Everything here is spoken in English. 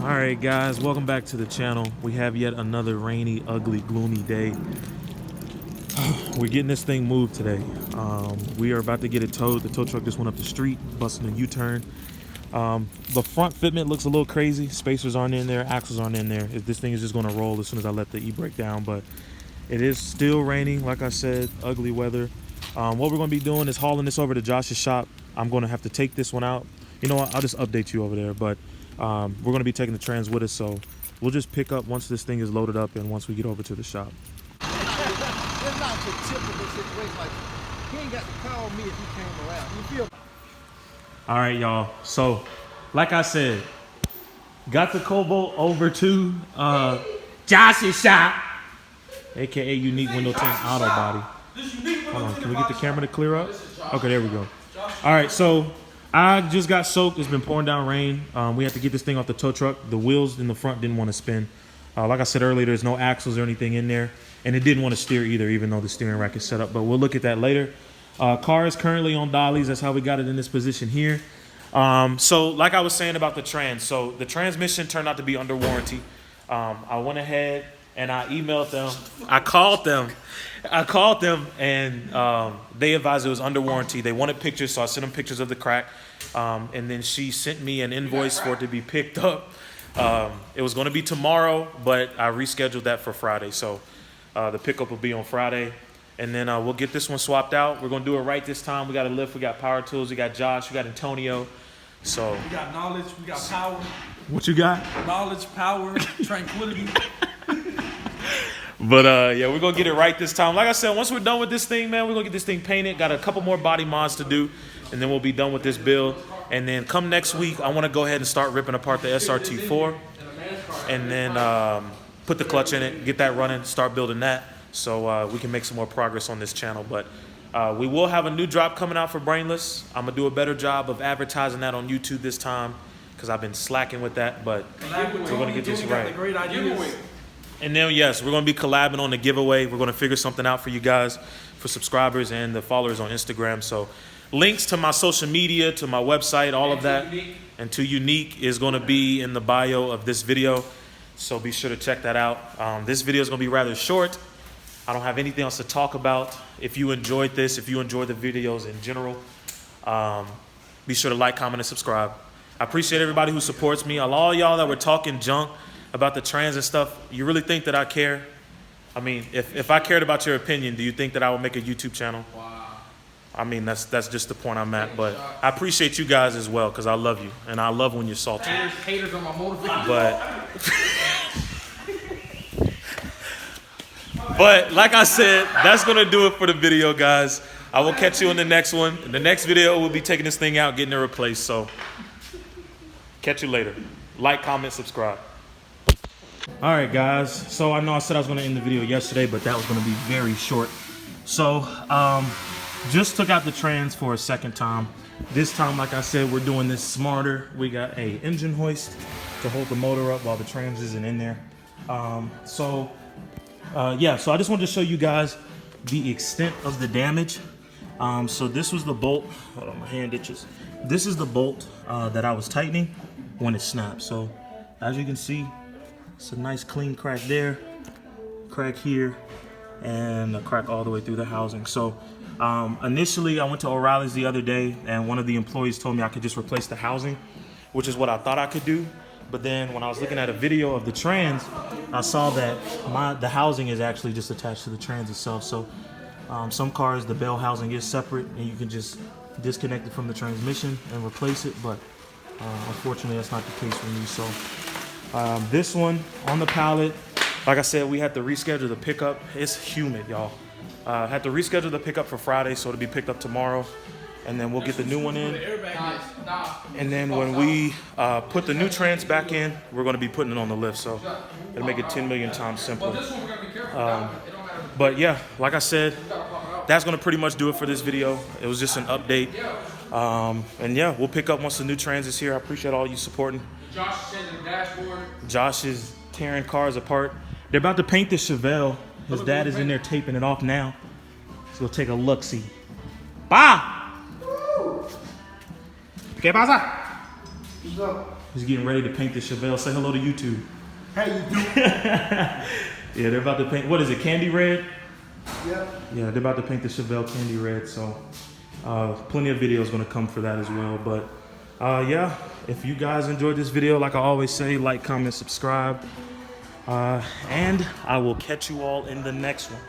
All right, guys, welcome back to the channel. We have yet another rainy, ugly, gloomy day. We're getting this thing moved today. We are about to get it towed. The tow truck just went up the street, busting a U-turn. The front fitment looks a little crazy. Spacers aren't in there, axles aren't in there. This thing is just going to roll as soon as I let the e-brake down, but it is still raining. Like I said, ugly weather. What we're going to be doing is hauling this over to Josh's shop. I'm going to have to take this one out. You know what? I'll just update you over there, but we're going to be taking the trans with us, so we'll just pick up once this thing is loaded up and once we get over to the shop. It's not a typical situation. Like, he ain't got to call me if he came around. You feel? All right, y'all. So, like I said, got the Cobalt over to Josh's shop, aka Unique Window Tint Auto Body. Hold on, can we get the camera to clear up? Okay, there we go. All right, so I just got soaked. It's been pouring down rain. We had to get this thing off the tow truck. The wheels in the front didn't want to spin. Like I said earlier, there's no axles or anything in there, and it didn't want to steer either, even though the steering rack is set up. But we'll look at that later. Car is currently on dollies. That's how we got it in this position here. So like I was saying about the trans, so the transmission turned out to be under warranty. I went ahead and I emailed them. I called them and they advised it was under warranty. They wanted pictures, so I sent them pictures of the crack. And then she sent me an invoice for it to be picked up. It was going to be tomorrow, but I rescheduled that for Friday. So the pickup will be on Friday. And then we'll get this one swapped out. We're going to do it right this time. We got a lift, we got power tools, we got Josh, we got Antonio. So we got knowledge, we got power. What you got? Knowledge, power, tranquility. But yeah, we're gonna get it right this time. Like I said, once we're done with this thing, man, we're gonna get this thing painted. Got a couple more body mods to do, and then we'll be done with this build. And then come next week, I want to go ahead and start ripping apart the SRT4, and then put the clutch in it, get that running, start building that, so we can make some more progress on this channel. But we will have a new drop coming out for Brainless. I'm gonna do a better job of advertising that on YouTube this time, because I've been slacking with that. But we're gonna get this right. Great ideas. And then, yes, we're going to be collabing on the giveaway. We're going to figure something out for you guys, for subscribers and the followers on Instagram. So links to my social media, to my website, all of that, and to Unique is going to be in the bio of this video. So be sure to check that out. This video is going to be rather short. I don't have anything else to talk about. If you enjoyed this, if you enjoyed the videos in general, be sure to like, comment, and subscribe. I appreciate everybody who supports me. All y'all that were talking junk about the trans and stuff, you really think that I care? I mean, if I cared about your opinion, do you think that I would make a YouTube channel? Wow. I mean, that's just the point I'm at. But I appreciate you guys as well, because I love you. And I love when you're salty. Haters on my motivation. But like I said, that's going to do it for the video, guys. I will catch you in the next one. In the next video, we'll be taking this thing out, getting it replaced. So catch you later. Like, comment, subscribe. All right, guys, so I know I said I was going to end the video yesterday, but that was going to be very short. So just took out the trans for a second time. This time, like I said, we're doing this smarter. We got a engine hoist to hold the motor up while the trans isn't in there. Yeah, so I just wanted to show you guys the extent of the damage. So this was the bolt. Hold on, my hand itches. This is the bolt that I was tightening when it snapped. So as you can see, it's a nice clean crack there, crack here, and a crack all the way through the housing. So initially I went to O'Reilly's the other day, and one of the employees told me I could just replace the housing, which is what I thought I could do. But then when I was looking at a video of the trans, I saw that the housing is actually just attached to the trans itself. So some cars, the bell housing is separate, and you can just disconnect it from the transmission and replace it. But unfortunately, that's not the case for me. So this one on the pallet, like I said, we had to reschedule the pickup. It's humid, y'all. Had to reschedule the pickup for Friday, so it'll be picked up tomorrow, and then we'll get the new one in. And then when we put the new trans back in, we're going to be putting it on the lift, so it'll make it 10 million times simpler. But yeah, like I said, that's going to pretty much do it for this video. It was just an update. And yeah, we'll pick up once the new trans is here. I appreciate all you supporting. Josh is changing the dashboard. Josh is tearing cars apart. They're about to paint the Chevelle. His dad is in there taping it off now. So we'll take a look-see. Pa! ¿Qué pasa? He's getting ready to paint the Chevelle. Say hello to YouTube. How you doing? Yeah, they're about to paint. What is it? Candy red? Yep. Yeah, they're about to paint the Chevelle candy red. So plenty of videos gonna come for that as well. But yeah, if you guys enjoyed this video, like I always say, like, comment, subscribe. And I will catch you all in the next one.